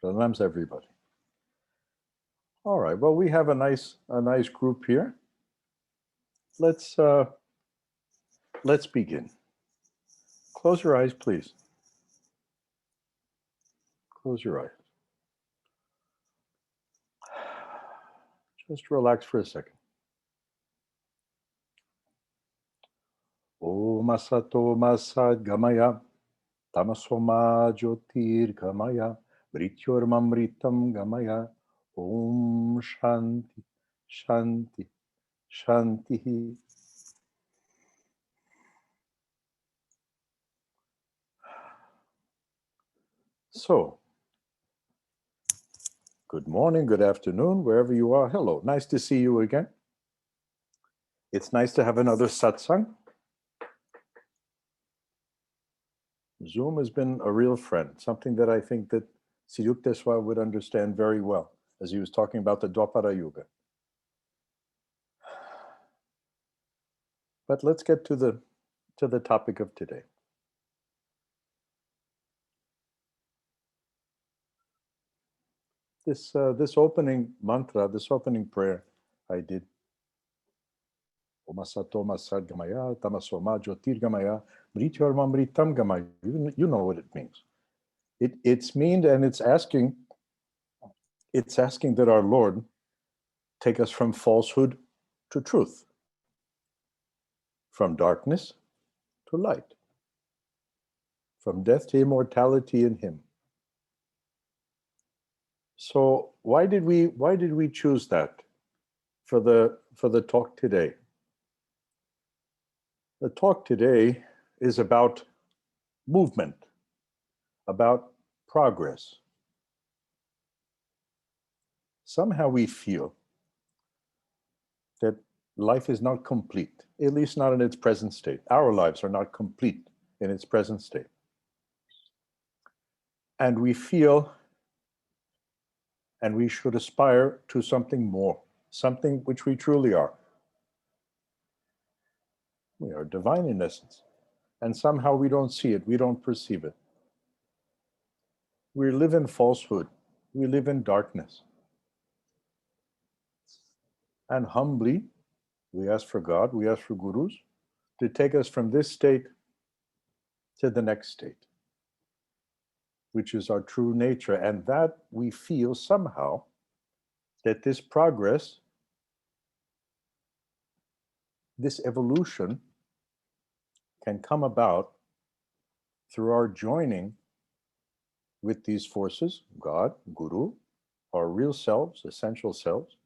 Pranams, everybody. All right. Well, we have a nice group here. Let's begin. Close your eyes, please. Close your eyes. Just relax for a second. Om Asato Masad Gamaya Tamasoma Jyotir Gamaya Mrityormamritam Gamaya Om Shanti Shanti Shanti. So, good morning, good afternoon, wherever you are. Hello, nice to see you again. It's nice to have another satsang. Zoom has been a real friend, something that I think that Sri Yukteswar would understand very well, as he was talking about the Dwapara Yuga. But let's get to the topic of today. This opening mantra, this opening prayer I did. Om Asato Masad Gamaya, Tamasoma Jyotir Gamaya, Mrityormamritam Gamaya. You know what it means. It's mean, and it's asking that our Lord take us from falsehood to truth, from darkness to light, from death to immortality in Him. So why did we choose that for the talk today? The talk today is about movement, about progress. Somehow we feel that life is not complete, at least not in its present state. Our lives are not complete in its present state. And we feel, and we should aspire to something more, something which we truly are. We are divine in essence. And somehow we don't see it, we don't perceive it. We live in falsehood, we live in darkness. And humbly, we ask for God, we ask for gurus to take us from this state to the next state, which is our true nature. And that we feel somehow that this progress, this evolution can come about through our joining with these forces, God, Guru, our real selves, essential selves.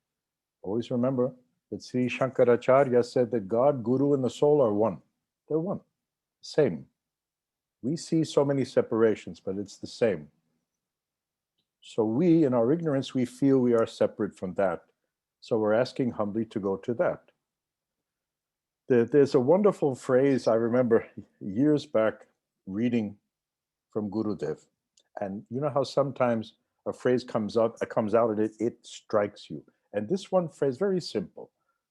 Always remember that Sri Shankaracharya said that God, Guru, and the soul are one. They're one, same. We see so many separations, but it's the same. So we, in our ignorance, we feel we are separate from that. So we're asking humbly to go to that. There's a wonderful phrase I remember years back reading from Gurudev. And you know how sometimes a phrase comes out and it strikes you. And this one phrase, very simple,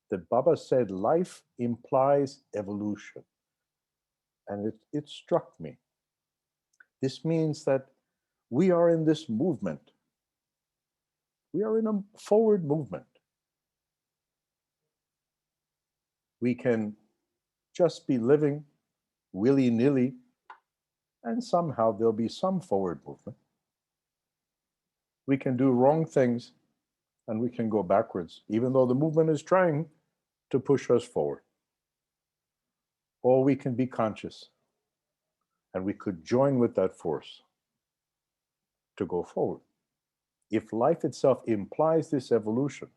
that Baba said, life implies evolution. And it struck me. This means that we are in this movement. We are in a forward movement. We can just be living willy-nilly, and somehow there'll be some forward movement. We can do wrong things, and we can go backwards, even though the movement is trying to push us forward. Or we can be conscious, and we could join with that force to go forward. If life itself implies this evolution,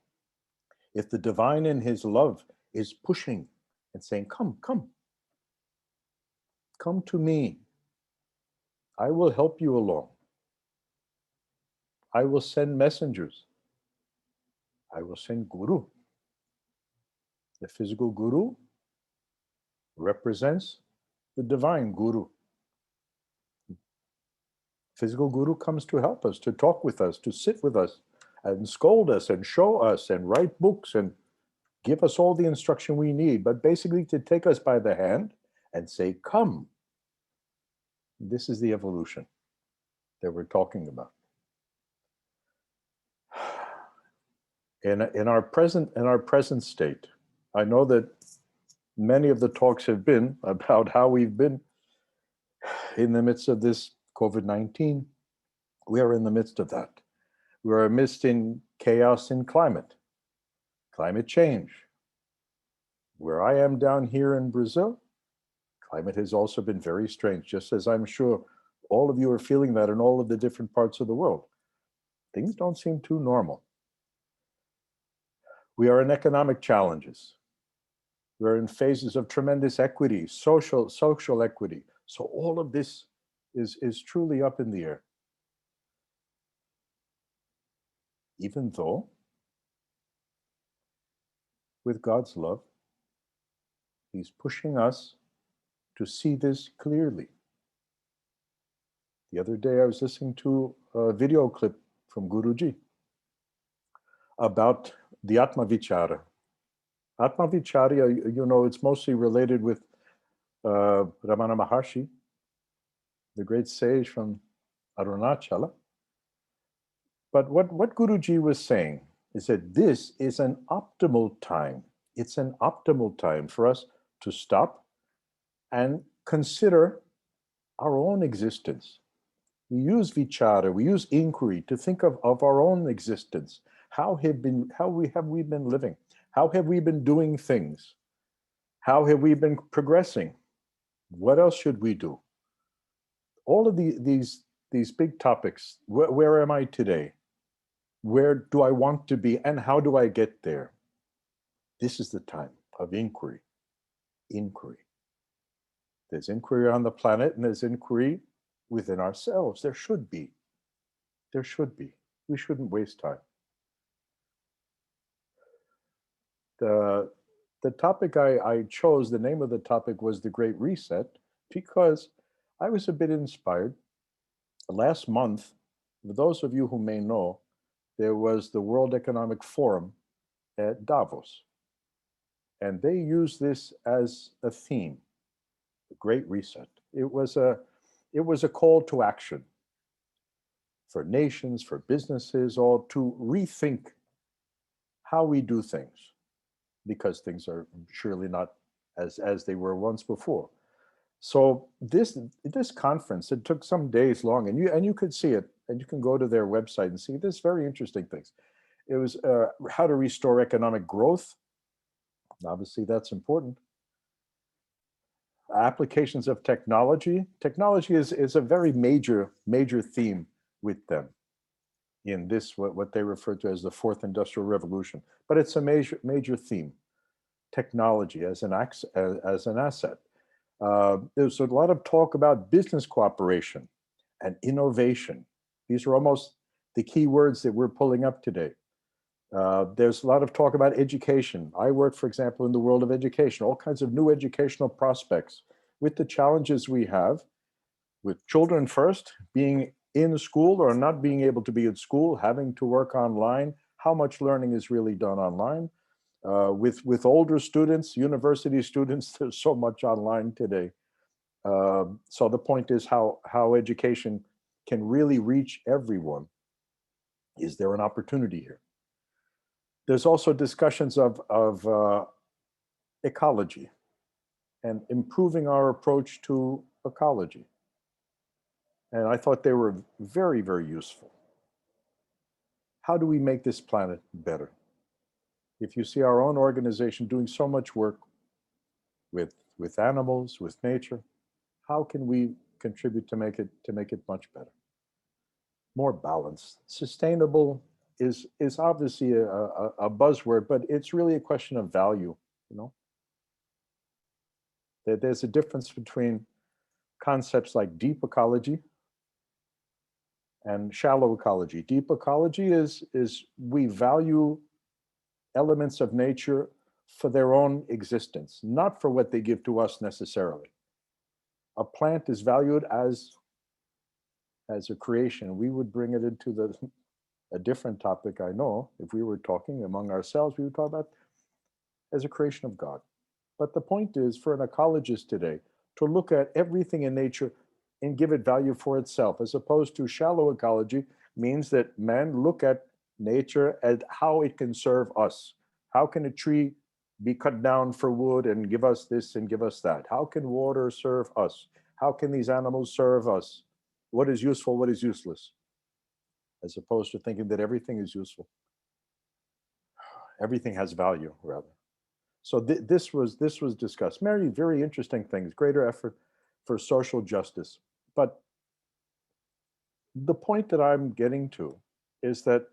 if the divine in His love is pushing and saying, come, come, come to me. I will help you along. I will send messengers. I will send Guru. The physical Guru represents the divine Guru. Physical Guru comes to help us, to talk with us, to sit with us, and scold us, and show us, and write books, and give us all the instruction we need, but basically to take us by the hand and say, come. This is the evolution that we're talking about. in our present state. I know that many of the talks have been about how we've been in the midst of this COVID-19. We are in the midst of that. We are amidst in chaos in climate change. Where I am down here in Brazil, climate has also been very strange, just as I'm sure all of you are feeling that in all of the different parts of the world. Things don't seem too normal. We are in economic challenges. We're in phases of tremendous equity, social equity. So all of this is truly up in the air. Even though, with God's love, He's pushing us to see this clearly. The other day I was listening to a video clip from Guruji about the Atma Vichara. Atma Vichara, you know, it's mostly related with Ramana Maharshi, the great sage from Arunachala. But what Guruji was saying is that this is an optimal time. It's an optimal time for us to stop and consider our own existence. We use vichara, we use inquiry to think of our own existence. How have we been living? How have we been doing things? How have we been progressing? What else should we do? All of these big topics. Where am I today? Where do I want to be? And how do I get there? This is the time of inquiry. Inquiry. There's inquiry on the planet and there's inquiry within ourselves. There should be. There should be. We shouldn't waste time. The topic I chose, the name of the topic was The Great Reset, because I was a bit inspired. Last month, for those of you who may know, there was the World Economic Forum at Davos. And they used this as a theme, the Great Reset. It was a call to action for nations, for businesses, all to rethink how we do things, because things are surely not as they were once before. So this conference, it took some days long, and you could see it, and you can go to their website and see this very interesting things. It was how to restore economic growth. Obviously, that's important. Applications of technology. Technology is a very major theme with them in this, what they refer to as the fourth industrial revolution. But it's a major theme. Technology as an asset. There's a lot of talk about business cooperation and innovation. These are almost the key words that we're pulling up today. There's a lot of talk about education. I work, for example, in the world of education, all kinds of new educational prospects with the challenges we have with children first, being in school or not being able to be at school, having to work online, how much learning is really done online. With older students, university students, there's so much online today. So the point is how education can really reach everyone. Is there an opportunity here? There's also discussions of ecology and improving our approach to ecology. And I thought they were very, very useful. How do we make this planet better? If you see our own organization doing so much work with animals, with nature, how can we contribute to make it much better? More balanced. Sustainable is obviously a buzzword, but it's really a question of value, you know? There's a difference between concepts like deep ecology and shallow ecology. Deep ecology is we value elements of nature for their own existence, not for what they give to us necessarily. A plant is valued as a creation. We would bring it into a different topic, I know. If we were talking among ourselves, we would talk about as a creation of God. But the point is, for an ecologist today, to look at everything in nature and give it value for itself, as opposed to shallow ecology, means that men look at nature and how it can serve us. How can a tree be cut down for wood and give us this and give us that? How can water serve us? How can these animals serve us? What is useful, what is useless? As opposed to thinking that everything is useful. Everything has value, rather. So this was discussed. Very interesting things, greater effort for social justice. But the point that I'm getting to is that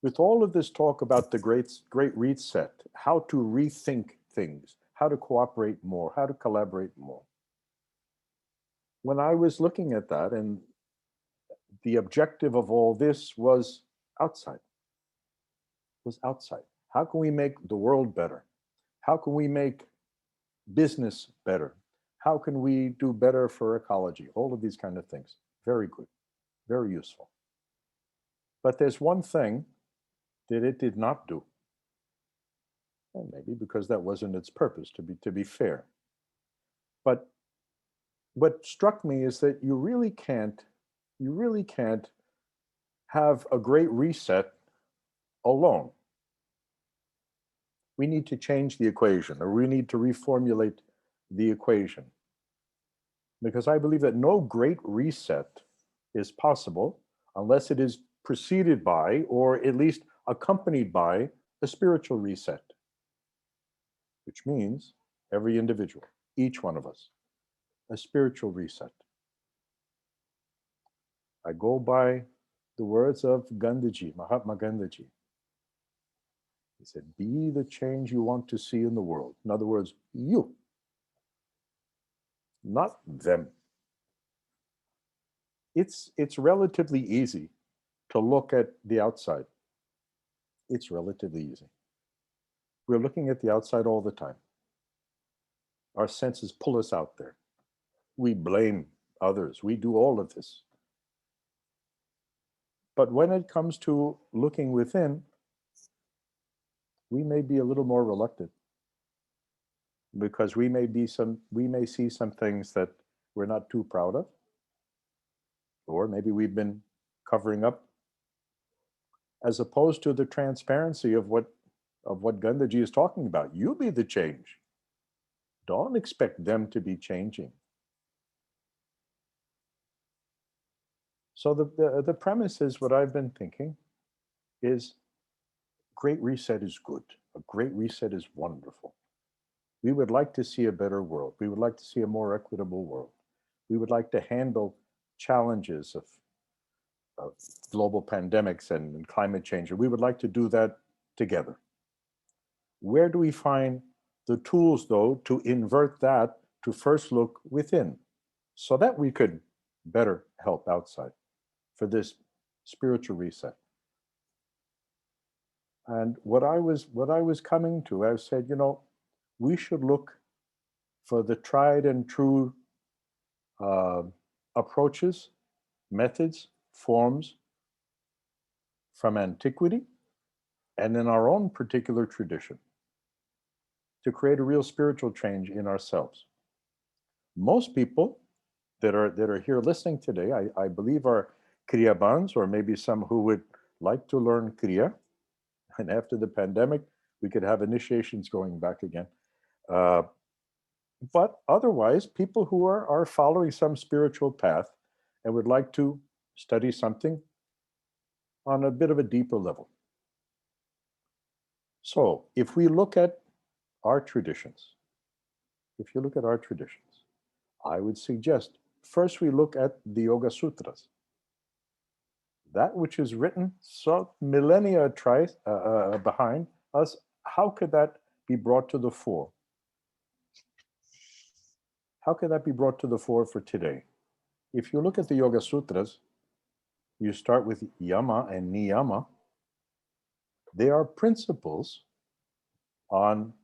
with all of this talk about the great reset, how to rethink things, how to cooperate more, how to collaborate more. When I was looking at that, and the objective of all this was outside, How can we make the world better? How can we make business better? How can we do better for ecology? All of these kind of things. Very good, very useful. But there's one thing that it did not do. And maybe because that wasn't its purpose, to be fair. But what struck me is that you really can't have a great reset alone. We need to change the equation, or we need to reformulate the equation. Because I believe that no great reset is possible unless it is preceded by, or at least accompanied by, a spiritual reset. Which means every individual, each one of us, a spiritual reset. I go by the words of Gandhiji, Mahatma Gandhiji. He said, be the change you want to see in the world. In other words, you, not them. It's relatively easy to look at the outside. It's relatively easy. We're looking at the outside all the time. Our senses pull us out there. We blame others. We do all of this. But when it comes to looking within, we may be a little more reluctant, because we may see some things that we're not too proud of, or maybe we've been covering up, as opposed to the transparency of what Gandhiji is talking about. You be the change. Don't expect them to be changing. So the premise is, what I've been thinking is, great reset is good. A great reset is wonderful. We would like to see a better world. We would like to see a more equitable world. We would like to handle challenges of global pandemics and climate change. We would like to do that together. Where do we find the tools, though, to invert that, to first look within, so that we could better help outside for this spiritual reset? And what I was coming to, I said, we should look for the tried and true approaches, methods, forms from antiquity and in our own particular tradition to create a real spiritual change in ourselves. Most people that are here listening today, I believe, are Kriya Bans, or maybe some who would like to learn Kriya. And after the pandemic, we could have initiations going back again. But otherwise, people who are following some spiritual path and would like to study something on a bit of a deeper level. So if we look at our traditions, I would suggest first we look at the Yoga Sutras. That which is written so millennia behind us, how could that be brought to the fore? How can that be brought to the fore for today? If you look at the Yoga Sutras, you start with yama and niyama. They are principles on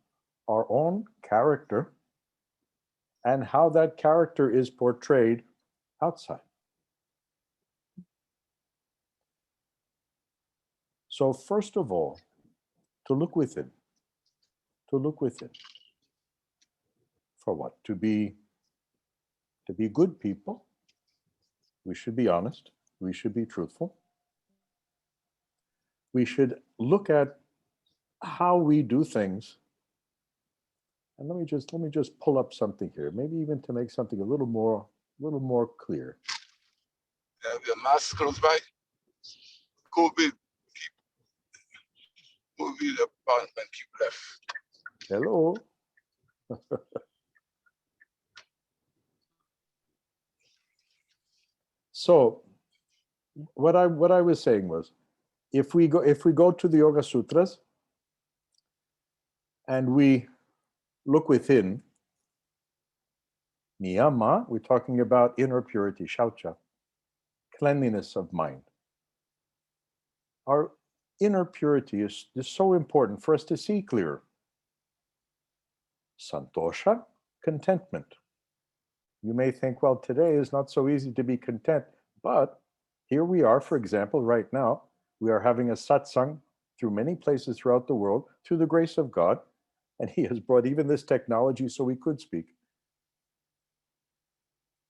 our own character and how that character is portrayed outside. So first of all, to look within. For what? To be good people. We should be honest. We should be truthful. we should look at how we do things. And let me just pull up something here, maybe even to make something a little more clear. The mask close by. COVID, movie the apartment keep left. Hello. So what I was saying was, if we go to the Yoga Sutras and we look within, niyama, we're talking about inner purity, shaucha, cleanliness of mind. Our inner purity is so important for us to see clear. Santosha, contentment. You may think, well, today is not so easy to be content, but here we are, for example, right now, we are having a satsang through many places throughout the world, through the grace of God, and He has brought even this technology so we could speak.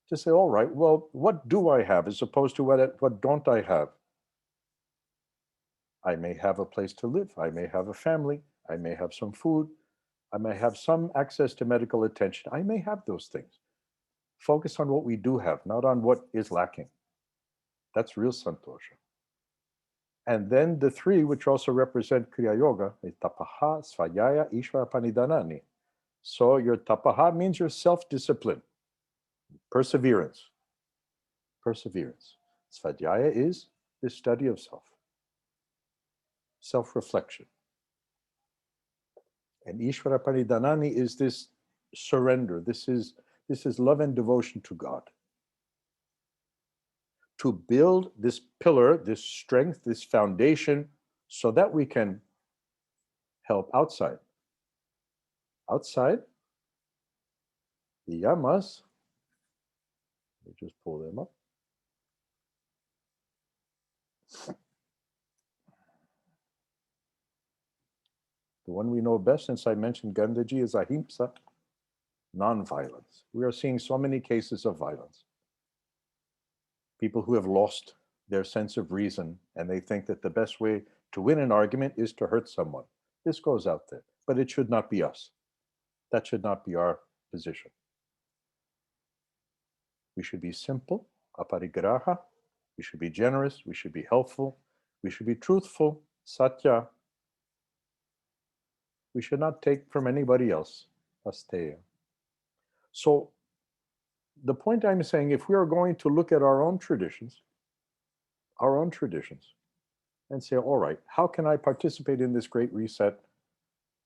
To say, all right, well, what do I have as opposed to what don't I have? I may have a place to live, I may have a family, I may have some food, I may have some access to medical attention, I may have those things. Focus on what we do have, not on what is lacking. That's real santosha. And then the three, which also represent Kriya Yoga, is tapaha, svadhyaya, ishvara panidanani. So your tapaha means your self-discipline, perseverance. Perseverance. Svadhyaya is the study of self, self-reflection. And ishvara panidanani is this surrender. This is love and devotion to God. To build this pillar, this strength, this foundation, so that we can help outside. Outside, the yamas, let me just pull them up. The one we know best, since I mentioned Gandhaji, is ahimsa, non-violence. We are seeing so many cases of violence. People who have lost their sense of reason, and they think that the best way to win an argument is to hurt someone. This goes out there, but it should not be us. That should not be our position. We should be simple, aparigraha. We should be generous. We should be helpful. We should be truthful, satya. We should not take from anybody else, asteya. So the point I'm saying, if we are going to look at our own traditions, and say, all right, how can I participate in this great reset?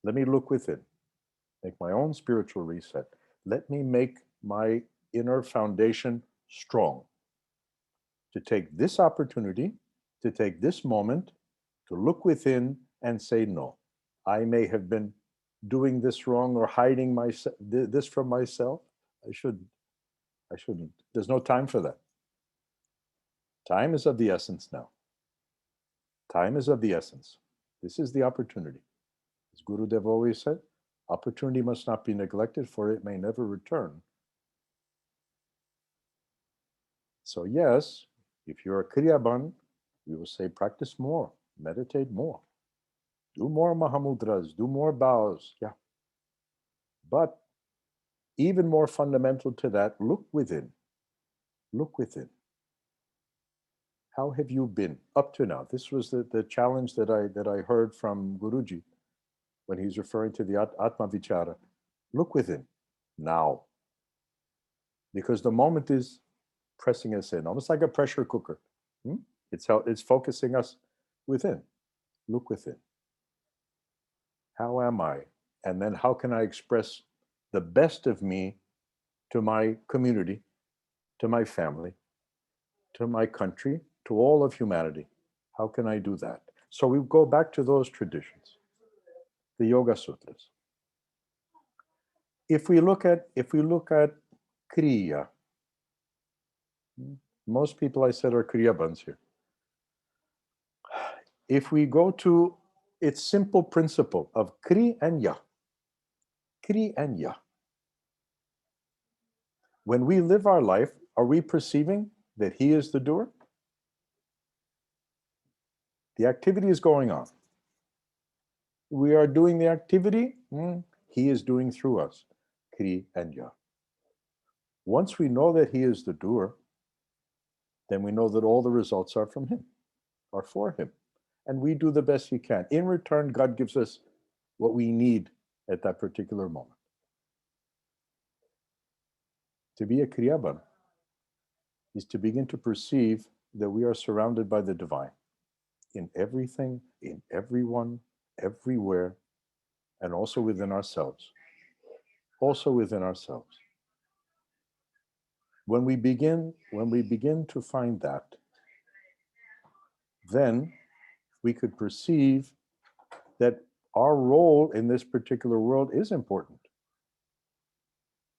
Let me look within, make my own spiritual reset. Let me make my inner foundation strong. To take this opportunity, to take this moment, to look within and say, no, I may have been doing this wrong or hiding this from myself. I shouldn't. There's no time for that. Time is of the essence now. Time is of the essence. This is the opportunity. As Gurudev always said, opportunity must not be neglected, for it may never return. So yes, if you're a Kriyaban, we will say practice more, meditate more, do more Mahamudras, do more bows, yeah. But even more fundamental to that, look within. Look within. How have you been up to now? This was the challenge that I heard from Guruji when he's referring to the Atma Vichara. Look within now. Because the moment is pressing us in, almost like a pressure cooker. It's focusing us within. Look within. How am I? And then how can I express the best of me to my community, to my family, to my country, to all of humanity? How can I do that? So we go back to those traditions, the Yoga Sutras. If we look at Kriya, most people I said are Kriyabans here. If we go to its simple principle of Kri and Ya, Kri and Ya. When we live our life, are we perceiving that He is the doer? The activity is going on. We are doing the activity. He is doing through us. Kriya and Ya. Once we know that he is the doer, then we know that all the results are from him, are for him. And we do the best we can. In return, God gives us what we need at that particular moment. To be a Kriyaban is to begin to perceive that we are surrounded by the divine in everything, in everyone, everywhere, and also within ourselves. Also within ourselves. When we begin to find that, then we could perceive that our role in this particular world is important.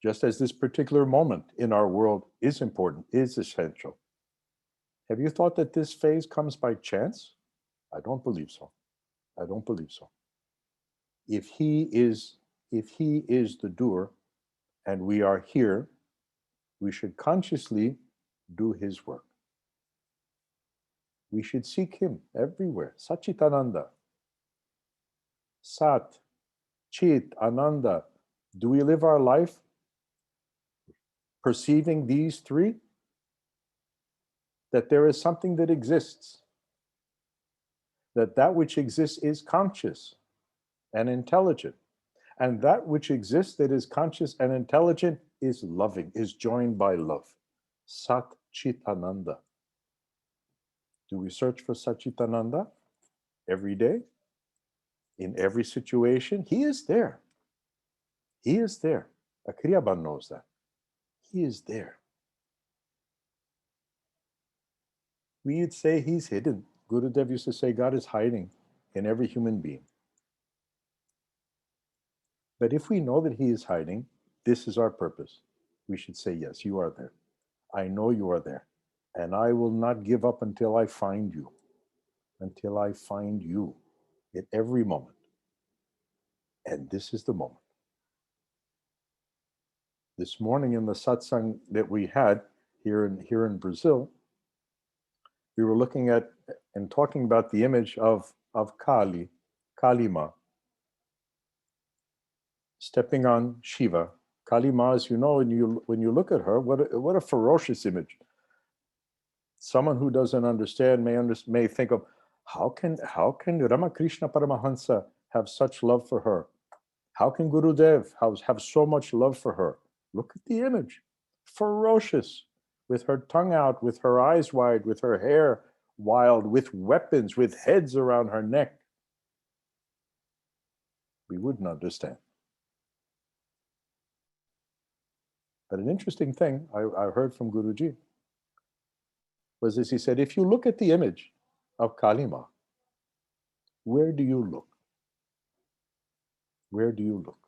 Just as this particular moment in our world is important, is essential. Have you thought that this phase comes by chance? I don't believe so. I don't believe so. If he is the doer and we are here, we should consciously do his work. We should seek him everywhere. Satchitananda. Sat, Chit, Ananda. Do we live our life perceiving these three? That there is something that exists. That which exists is conscious and intelligent. And that which exists that is conscious and intelligent is loving, is joined by love. Sat Chit Ananda. Do we search for Satchitananda every day? In every situation? He is there. He is there. A Kriyaban knows that. He is there. We would say he's hidden. Gurudev used to say God is hiding in every human being. But if we know that he is hiding, this is our purpose. We should say, yes, you are there. I know you are there. And I will not give up until I find you. Until I find you at every moment. And this is the moment. This morning in the satsang that we had here in Brazil, we were looking at and talking about the image of Kali, Kalima, stepping on Shiva. Kalima, as you know, when you look at her, what a ferocious image. Someone who doesn't understand may think of how can Ramakrishna Paramahamsa have such love for her? How can Gurudev have so much love for her? Look at the image. Ferocious, with her tongue out, with her eyes wide, with her hair wild, with weapons, with heads around her neck. We wouldn't understand. But an interesting thing I heard from Guruji was this. He said, if you look at the image of Kalima, where do you look? Where do you look?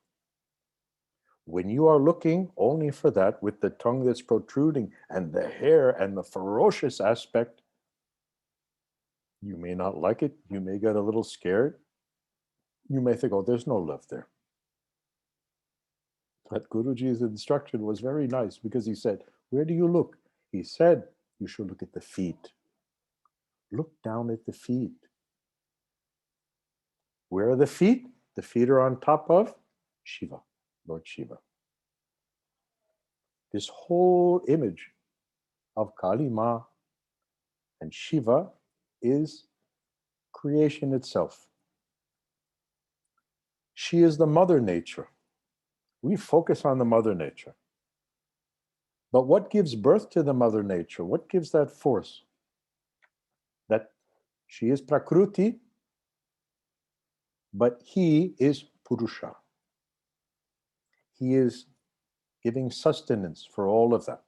When you are looking only for that with the tongue that's protruding and the hair and the ferocious aspect, you may not like it. You may get a little scared. You may think, oh, there's no love there. But Guruji's instruction was very nice because he said, where do you look? He said, you should look at the feet. Look down at the feet. Where are the feet? The feet are on top of Shiva, Lord Shiva. This whole image of Kali Ma and Shiva is creation itself. She is the mother nature. We focus on the mother nature. But what gives birth to the mother nature? What gives that force? That she is Prakruti, but he is Purusha. He is giving sustenance for all of that.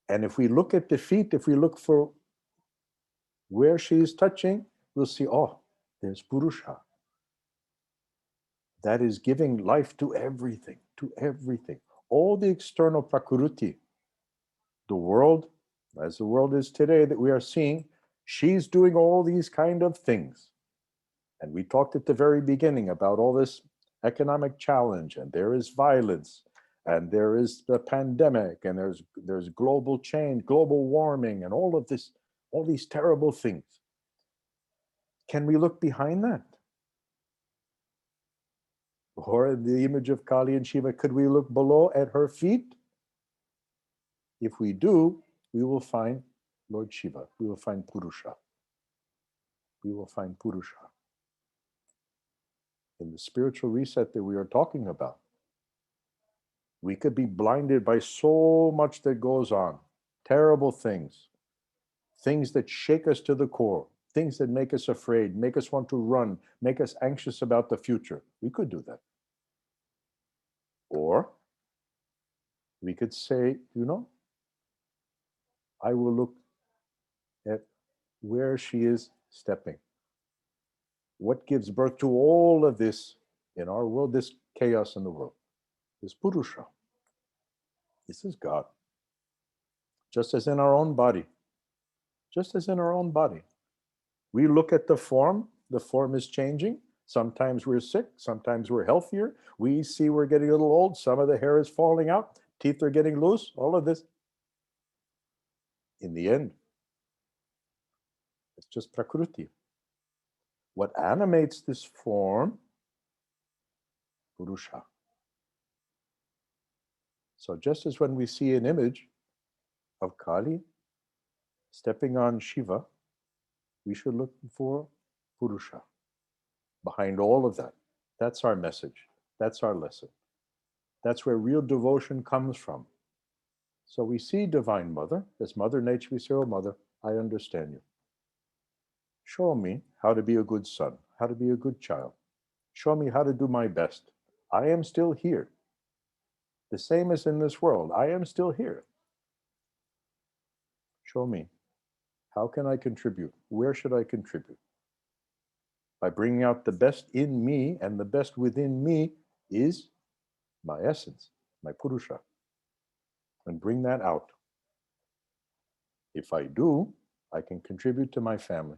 And if we look at the feet, if we look for where she is touching, we'll see, oh, there's Purusha. That is giving life to everything, to everything. All the external Prakruti, the world, as the world is today that we are seeing, she's doing all these kind of things. And we talked at the very beginning about all this economic challenge, and there is violence, and there is the pandemic, and there's global change, global warming, and all of this, all these terrible things. Can we look behind that? Or in the image of Kali and Shiva, could we look below at her feet? If we do, we will find Lord Shiva. We will find Purusha. We will find Purusha. In the spiritual reset that we are talking about, we could be blinded by so much that goes on. Terrible things. Things that shake us to the core. Things that make us afraid, make us want to run, make us anxious about the future. We could do that. Or we could say, I will look at where she is stepping. What gives birth to all of this in our world, this chaos in the world? This Purusha. This is God. Just as in our own body. Just as in our own body. We look at the form is changing. Sometimes we're sick, sometimes we're healthier. We see we're getting a little old, some of the hair is falling out, teeth are getting loose, all of this. In the end, it's just Prakriti. What animates this form? Purusha. So just as when we see an image of Kali stepping on Shiva, we should look for Purusha. Behind all of that, that's our message. That's our lesson. That's where real devotion comes from. So we see Divine Mother, as Mother Nature, we say, oh Mother, I understand you. Show me how to be a good son, how to be a good child. Show me how to do my best. I am still here. The same as in this world, I am still here. Show me, how can I contribute? Where should I contribute? By bringing out the best in me, and the best within me is my essence, my Purusha. And bring that out. If I do, I can contribute to my family.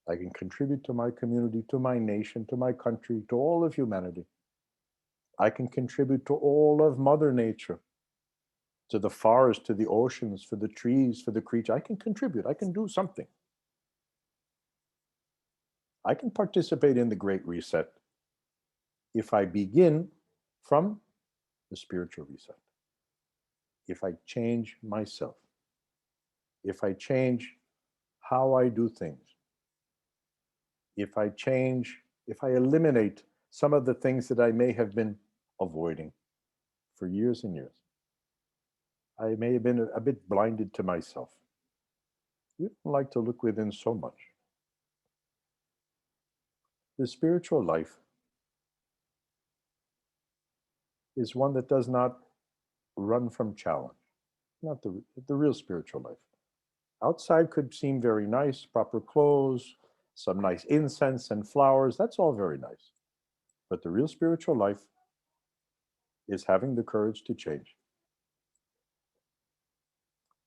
I can contribute to my community, to my nation, to my country, to all of humanity. I can contribute to all of Mother Nature, to the forest, to the oceans, for the trees, for the creatures. I can contribute. I can do something. I can participate in the Great Reset if I begin from the spiritual reset. If I change myself. If I change how I do things. If I eliminate some of the things that I may have been avoiding for years and years. I may have been a bit blinded to myself. We don't like to look within so much. The spiritual life is one that does not run from challenge. Not the real spiritual life. Outside could seem very nice, proper clothes, some nice incense and flowers. That's all very nice. But the real spiritual life is having the courage to change.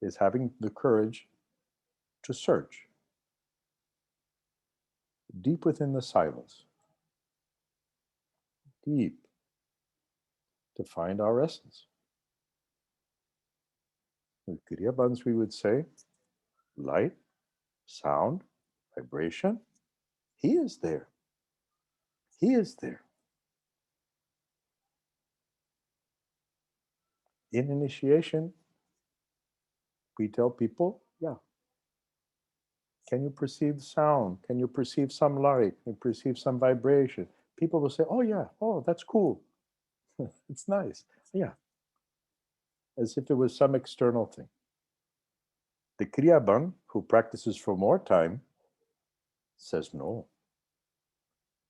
Is having the courage to search deep within the silence. Deep. To find our essence. With Kriya Bandhs, we would say, light, sound, vibration, he is there. He is there. In initiation, we tell people, yeah. Can you perceive sound? Can you perceive some light? Can you perceive some vibration? People will say, oh yeah, oh, that's cool. It's nice. Yeah. As if it was some external thing. The Kriya Bandh, who practices for more time, says no.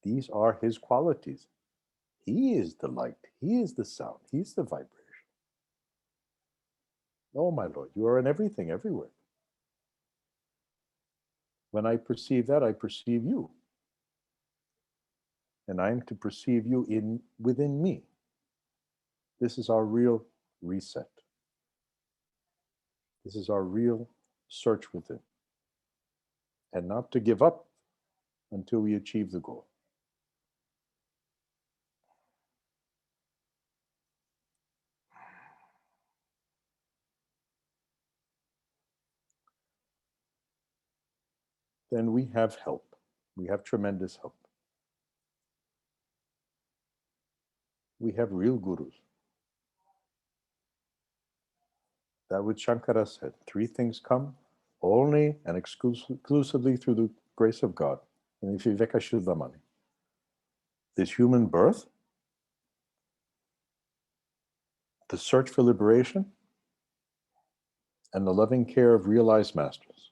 These are his qualities. He is the light. He is the sound. He's the vibration. Oh, my Lord, you are in everything, everywhere. When I perceive that, I perceive you. And I am to perceive you within me. This is our real reset. This is our real search within. And not to give up until we achieve the goal. Then we have help. We have tremendous help. We have real gurus. That which Shankara said, 3 things come only and exclusively through the grace of God. And if Viveka Shuddhamani, this human birth, the search for liberation, and the loving care of realized masters.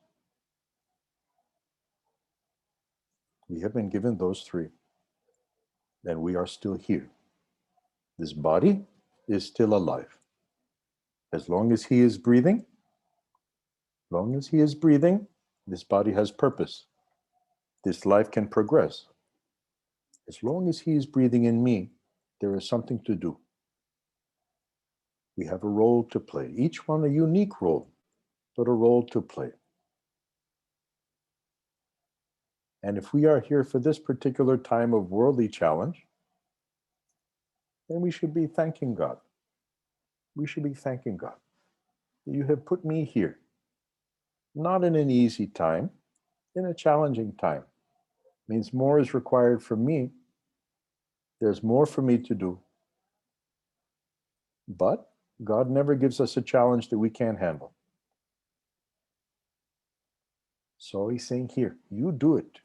We have been given those 3. And we are still here. This body is still alive. As long as he is breathing, this body has purpose. This life can progress. As long as he is breathing in me, there is something to do. We have a role to play, each one a unique role, but a role to play. And if we are here for this particular time of worldly challenge, then we should be thanking God. We should be thanking God. You have put me here, not in an easy time, in a challenging time. It means more is required from me. There's more for me to do. But God never gives us a challenge that we can't handle. So he's saying here, you do it.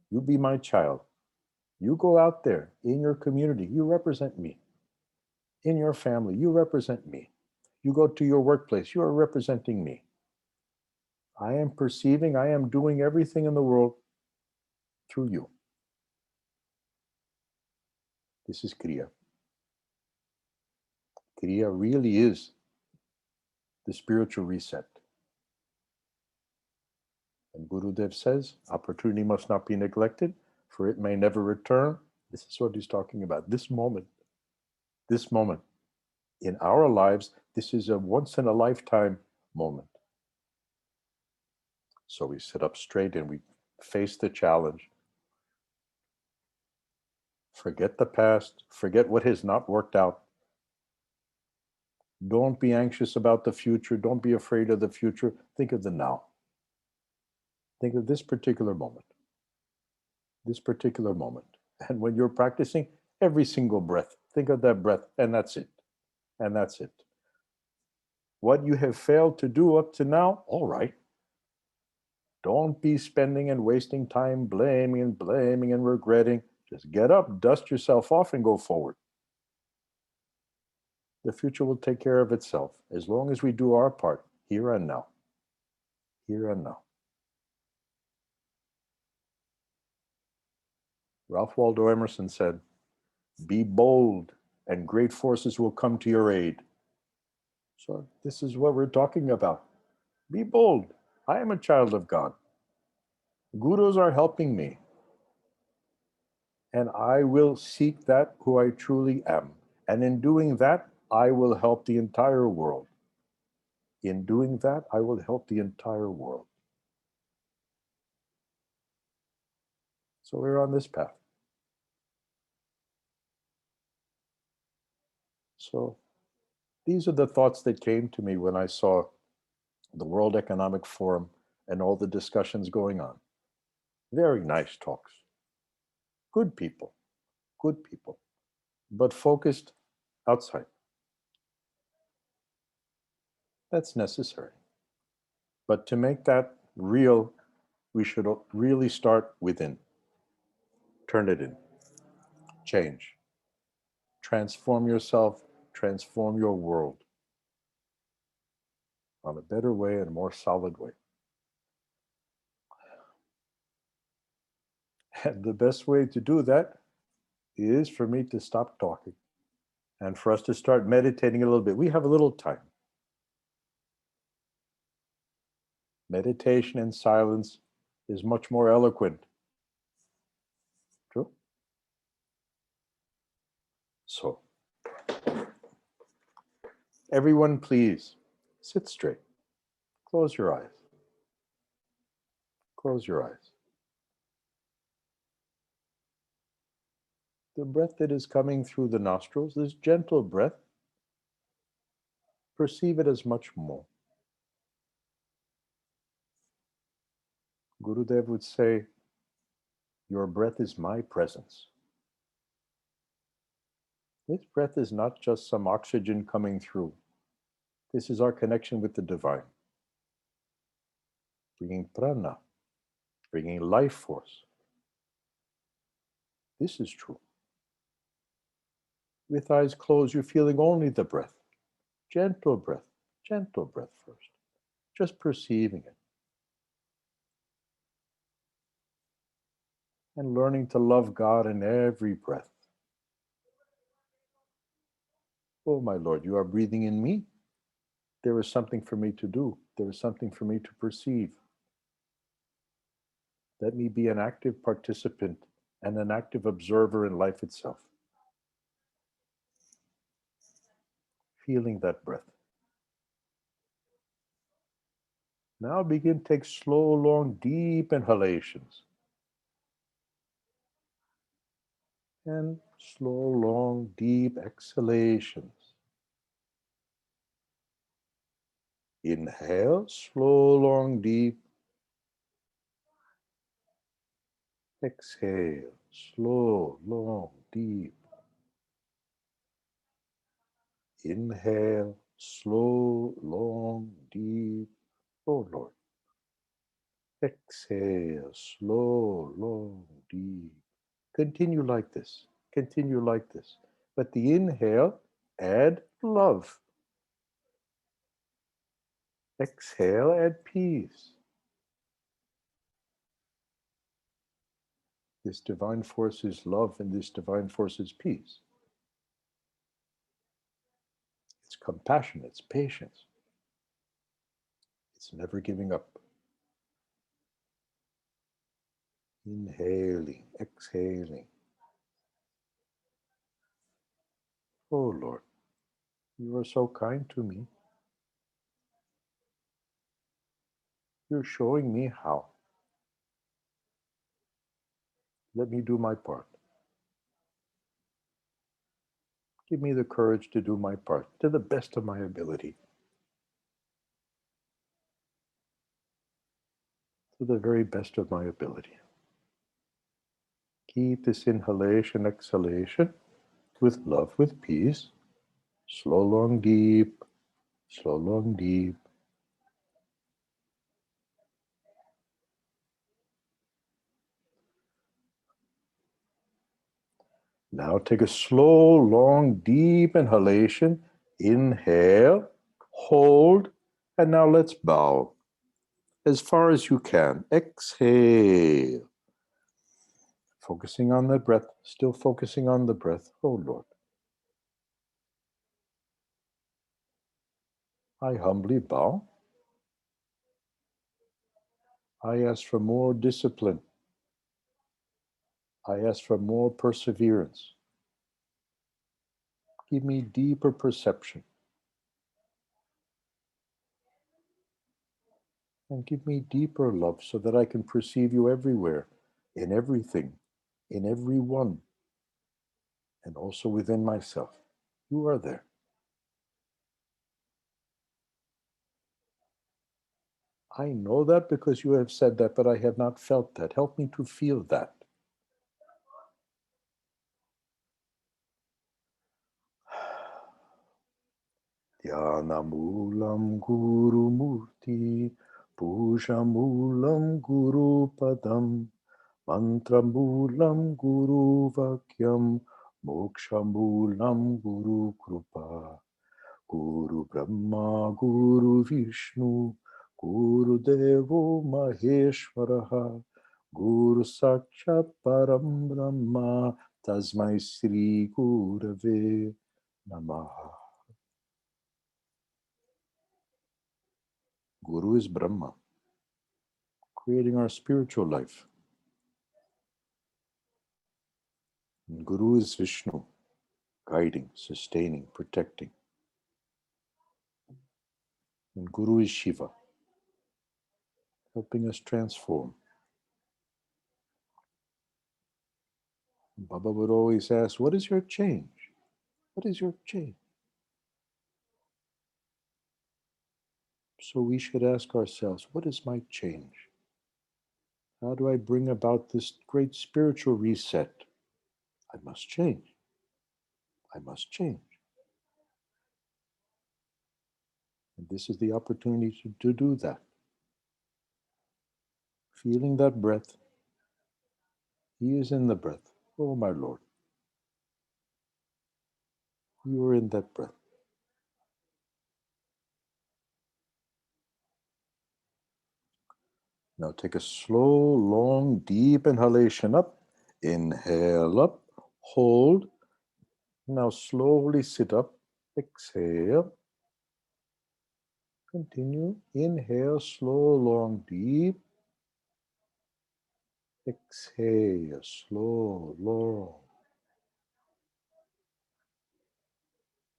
You be my child. You go out there in your community, you represent me. In your family, you represent me. You go to your workplace, you are representing me. I am perceiving, I am doing everything in the world through you. This is Kriya. Kriya really is the spiritual reset. And Gurudev says, opportunity must not be neglected, for it may never return. This is what he's talking about. This moment. In our lives, this is a once in a lifetime moment. So we sit up straight and we face the challenge. Forget the past, forget what has not worked out. Don't be anxious about the future. Don't be afraid of the future. Think of the now. Think of this particular moment. This particular moment. And when you're practicing, every single breath, think of that breath, and that's it. And that's it. What you have failed to do up to now, all right. Don't be spending and wasting time blaming and regretting. Just get up, dust yourself off, and go forward. The future will take care of itself as long as we do our part here and now. Here and now. Ralph Waldo Emerson said, be bold and great forces will come to your aid. So this is what we're talking about. Be bold. I am a child of God. Gurus are helping me. And I will seek that who I truly am. And in doing that, I will help the entire world. In doing that, I will help the entire world. So we're on this path. So these are the thoughts that came to me when I saw the World Economic Forum and all the discussions going on. Very nice talks. Good people, but focused outside. That's necessary. But to make that real, we should really start within. Turn it in. Change. Transform yourself, transform your world on a better way and a more solid way. And the best way to do that is for me to stop talking and for us to start meditating a little bit. We have a little time. Meditation in silence is much more eloquent. True? So, everyone please sit straight. Close your eyes. Close your eyes. The breath that is coming through the nostrils, this gentle breath, perceive it as much more. Gurudev would say, Your breath is my presence. This breath is not just some oxygen coming through. This is our connection with the divine. Bringing prana, bringing life force. This is true. With eyes closed, you're feeling only the breath. Gentle breath first. Just perceiving it. And learning to love God in every breath. Oh, my Lord, you are breathing in me. There is something for me to do. There is something for me to perceive. Let me be an active participant and an active observer in life itself. Feeling that breath. Now begin to take slow, long, deep inhalations. And slow, long, deep exhalations. Inhale, slow, long, deep. Exhale, slow, long, deep. Inhale, slow, long, deep. Oh, Lord. Exhale, slow, long, deep. Continue like this. Continue like this. But the inhale, add love. Exhale, add peace. This divine force is love, and this divine force is peace. It's compassion, it's patience. It's never giving up. Inhaling, exhaling. Oh Lord, you are so kind to me. You're showing me how. Let me do my part. Give me the courage to do my part to the best of my ability. To the very best of my ability. Keep this inhalation, exhalation with love, with peace. Slow, long, deep. Slow, long, deep. Now take a slow, long, deep inhalation. Inhale, hold, and now let's bow as far as you can. Exhale. Focusing on the breath, still focusing on the breath. Oh Lord. I humbly bow. I ask for more discipline. I ask for more perseverance. Give me deeper perception. And give me deeper love so that I can perceive you everywhere, in everything, in everyone, and also within myself. You are there. I know that because you have said that, but I have not felt that. Help me to feel that. Dhyanamulam Guru Murti, Pujamulam Guru Padam, Mantramulam Guru Vakyam, Mokshamulam Guru Krupa, Guru Brahma, Guru Vishnu, Guru Devo Maheshwaraha, Guru Sakshat Param Brahma, Tasmai Sri Gurave Namaha. Guru is Brahma, creating our spiritual life. And Guru is Vishnu, guiding, sustaining, protecting. And Guru is Shiva, helping us transform. And Baba would always ask, what is your change? What is your change? So we should ask ourselves, what is my change? How do I bring about this great spiritual reset? I must change. I must change. And this is the opportunity to do that. Feeling that breath. He is in the breath. Oh, my Lord. You are in that breath. Now take a slow, long, deep inhalation up. Inhale up. Hold. Now slowly sit up. Exhale. Continue. Inhale, slow, long, deep. Exhale, slow, long.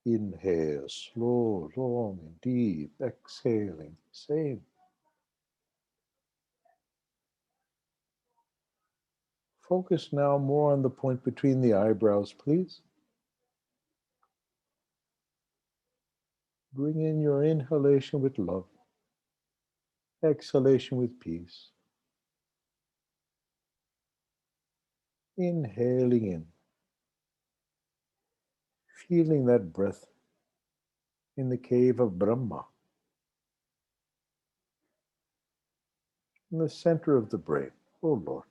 Inhale, slow, long, and deep. Exhaling, same. Focus now more on the point between the eyebrows, please. Bring in your inhalation with love. Exhalation with peace. Inhaling in. Feeling that breath in the cave of Brahma. In the center of the brain. Oh Lord.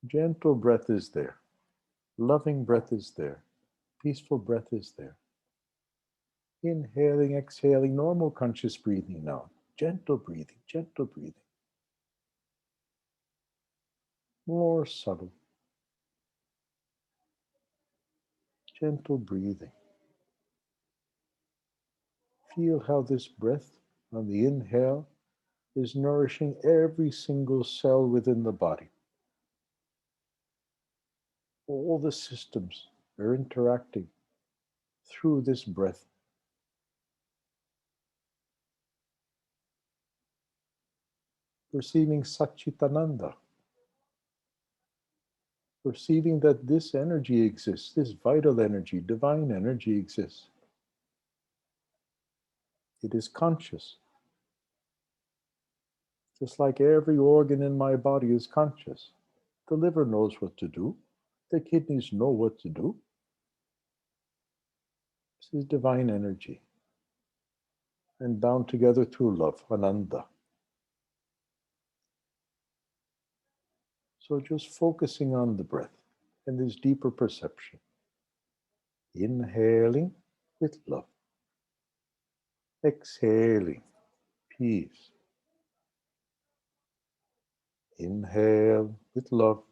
Gentle breath is there. Loving breath is there. Peaceful breath is there. Inhaling, exhaling, normal conscious breathing now. Gentle breathing, gentle breathing. More subtle. Gentle breathing. Feel how this breath on the inhale is nourishing every single cell within the body. All the systems are interacting through this breath. Perceiving Satchitananda. Perceiving that this energy exists, this vital energy, divine energy exists. It is conscious. Just like every organ in my body is conscious. The liver knows what to do. The kidneys know what to do. This is divine energy. And bound together through love, Ananda. So just focusing on the breath and this deeper perception. Inhaling with love. Exhaling, peace. Inhale with love.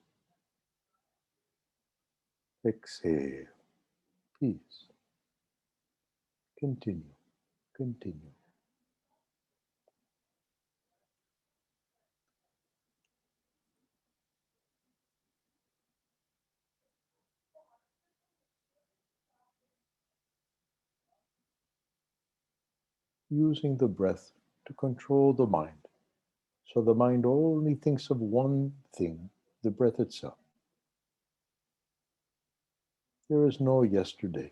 Exhale, peace. Continue, continue. Using the breath to control the mind. So the mind only thinks of one thing, the breath itself. There is no yesterday.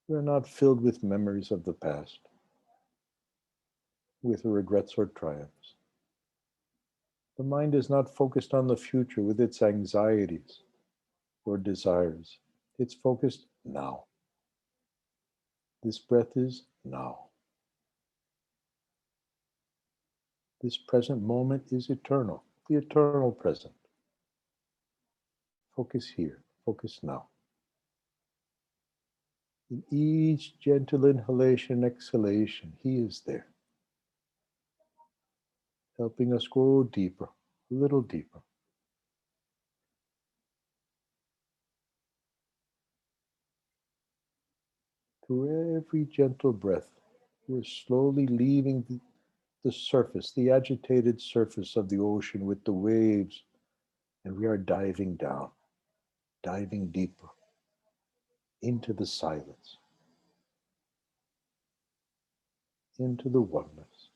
We are not filled with memories of the past, with regrets or triumphs. The mind is not focused on the future with its anxieties or desires. It's focused now. This breath is now. This present moment is eternal, the eternal present. Focus here, focus now. In each gentle inhalation, exhalation, He is there, helping us go deeper, a little deeper. Through every gentle breath, we're slowly leaving the surface, the agitated surface of the ocean with the waves, and we are diving down, diving deeper into the silence, into the oneness.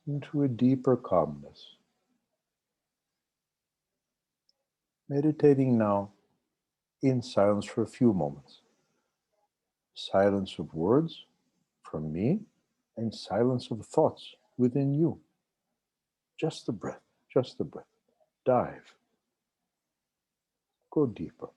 Into a deeper calmness. Meditating now in silence for a few moments. Silence of words, from me and silence of thoughts within you. Just the breath, just the breath. Dive. Go deeper.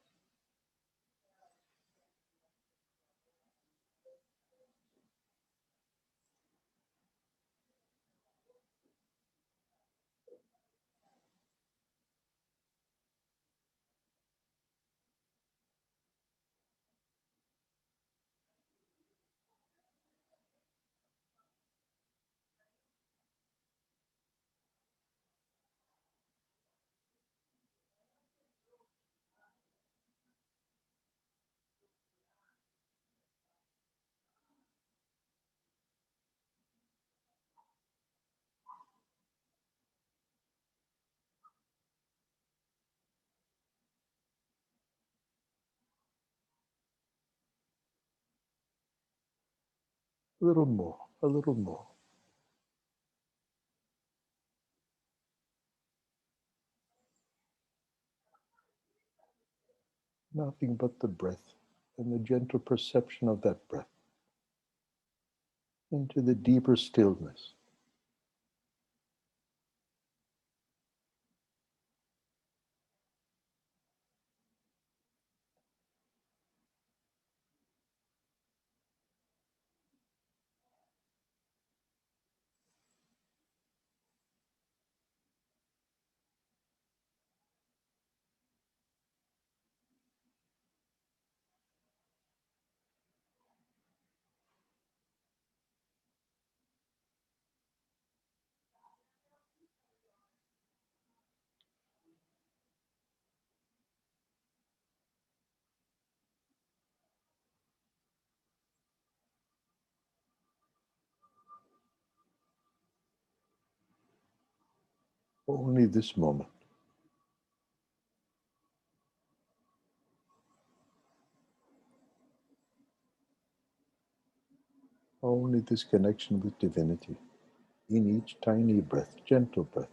A little more, a little more. Nothing but the breath and the gentle perception of that breath into the deeper stillness. Only this moment. Only this connection with divinity in each tiny breath, gentle breath,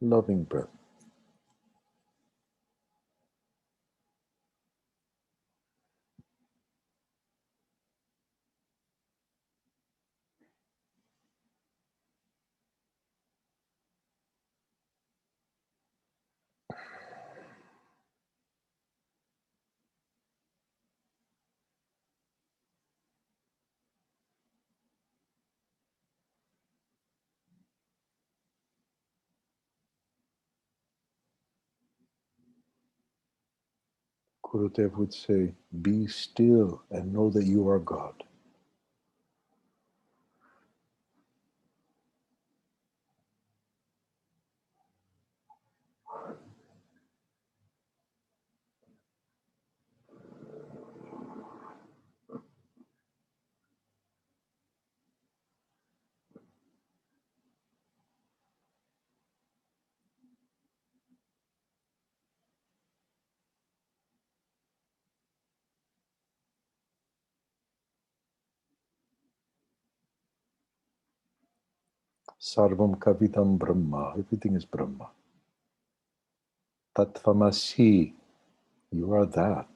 loving breath. Gurudev would say, be still and know that you are God. Sarvam Kavitam Brahma. Everything is Brahma. Tattvamasi. You are that.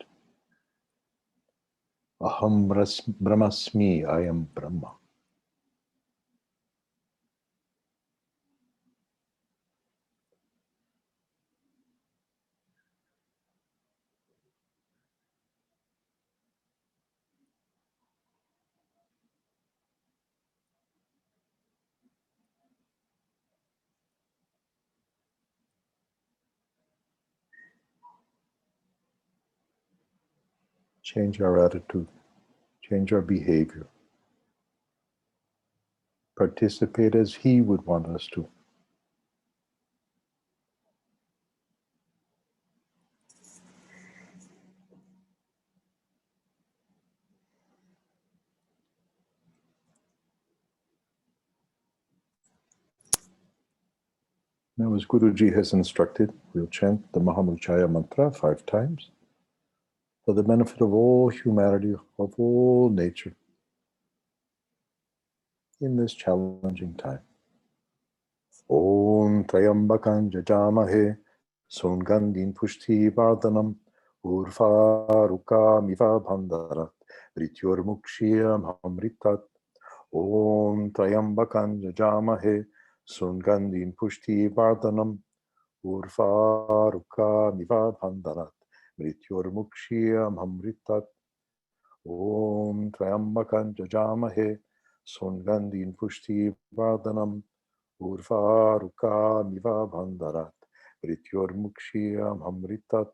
Aham Brahmasmi. I am Brahma. Change our attitude. Change our behavior. Participate as he would want us to. Now, as Guruji has instructed, we'll chant the Mahamudjaya mantra 5 times for the benefit of all humanity, of all nature, in this challenging time. Om Trayambakan Jajamahe Songandin Pushti Vardhanam Urvarukamiva Bandharat Mrityormukshiyam Amritat Om Trayambakan Jajamahe Sungandhin Pushti Vardhanam Urvarukamiva Bandharat Mrityormukshiyam Amritat Om Trayambakan Jajamahe Sungandhin Pushti Vardhanam Urvarukamiva Bandharat Mrityormukshiyam Amritat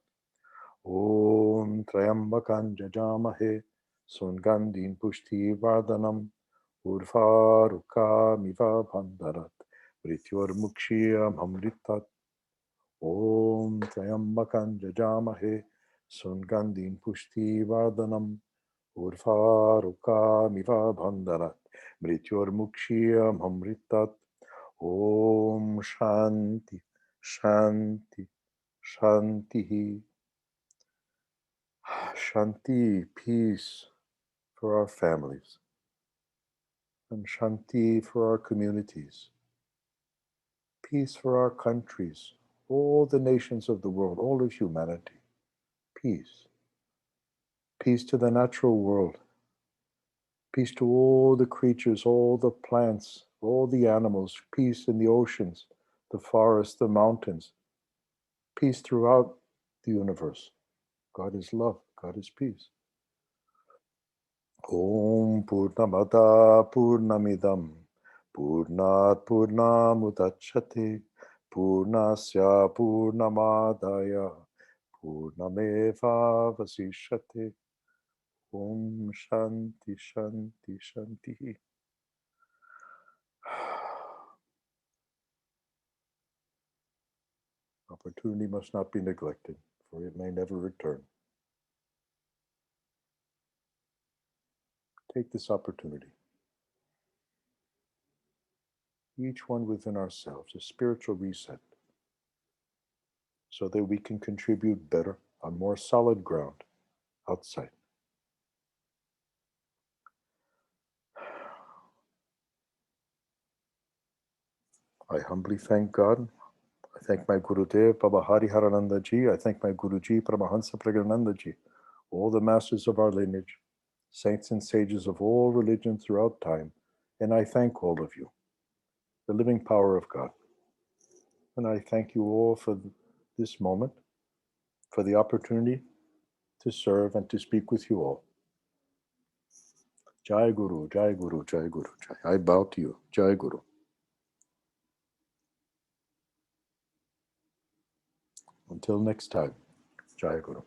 Om Trayambakan Jajamahe Sungandhin Pushti Vardhanam Urvarukamiva Bandharat Mrityormukshiyam Amritat Om Trayambakan Jajamahe Sungandhin Pushti Vardhanam Urvarukamiva Bandharat Mrityormukshiyam Amritat Om Shanti Shanti Shanti Shanti, peace for our families, and Shanti for our communities, peace for our countries, all the nations of the world, all of humanity, peace. Peace to the natural world, peace to all the creatures, all the plants, all the animals, peace in the oceans, the forests, the mountains, peace throughout the universe. God is love, God is peace. Om Purnamada Purnamidam Purnat Purnamudachyate Purnasya Purnamadaya Purnameva Vasishyate. Om Shanti Shanti Shanti. Opportunity must not be neglected, for it may never return. Take this opportunity. Each one within ourselves, a spiritual reset, so that we can contribute better on more solid ground outside. I humbly thank God. I thank my Gurudev, Baba Hariharananda ji. I thank my Guruji, Paramahamsa Prajnanananda ji, all the masters of our lineage, saints and sages of all religions throughout time. And I thank all of you, the living power of God. And I thank you all for this moment, for the opportunity to serve and to speak with you all. Jai Guru, Jai Guru, Jai Guru, Jai. I bow to you. Jai Guru. Until next time, Jai Guru.